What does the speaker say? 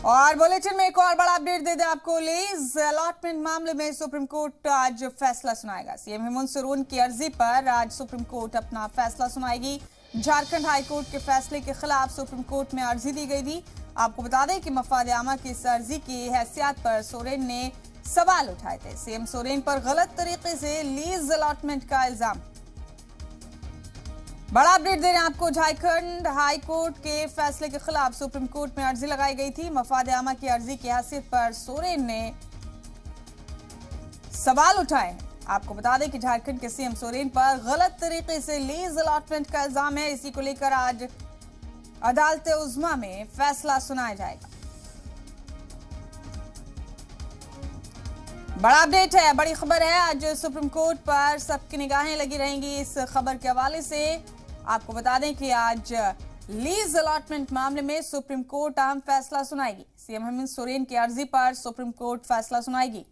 और बुलेटिन में एक और बड़ा अपडेट दे दें आपको। लीज अलॉटमेंट मामले में सुप्रीम कोर्ट आज फैसला सुनाएगा। सीएम हेमंत सोरेन की अर्जी पर आज सुप्रीम कोर्ट अपना फैसला सुनाएगी। झारखंड हाई कोर्ट के फैसले के खिलाफ सुप्रीम कोर्ट में अर्जी दी गई थी। आपको बता दें कि मफाद आमा की इस अर्जी की हैसियत पर सोरेन ने सवाल उठाए थे। सीएम सोरेन पर गलत तरीके से लीज अलॉटमेंट का इल्जाम। बड़ा अपडेट दे रहे हैं आपको। झारखंड हाई कोर्ट के फैसले के खिलाफ सुप्रीम कोर्ट में अर्जी लगाई गई थी। मफाद आमा की अर्जी की हैसियत पर सोरेन ने सवाल उठाए। आपको बता दें कि झारखंड के सीएम सोरेन पर गलत तरीके से लीज अलॉटमेंट का इल्जाम है। इसी को लेकर आज अदालत उज़्मा में फैसला सुनाया जाएगा। बड़ा अपडेट है, बड़ी खबर है। आज सुप्रीम कोर्ट पर सबकी निगाहें लगी रहेंगी इस खबर के हवाले से। आपको बता दें कि आज लीज अलॉटमेंट मामले में सुप्रीम कोर्ट अहम फैसला सुनाएगी। सीएम हेमंत सोरेन की अर्जी पर सुप्रीम कोर्ट फैसला सुनाएगी।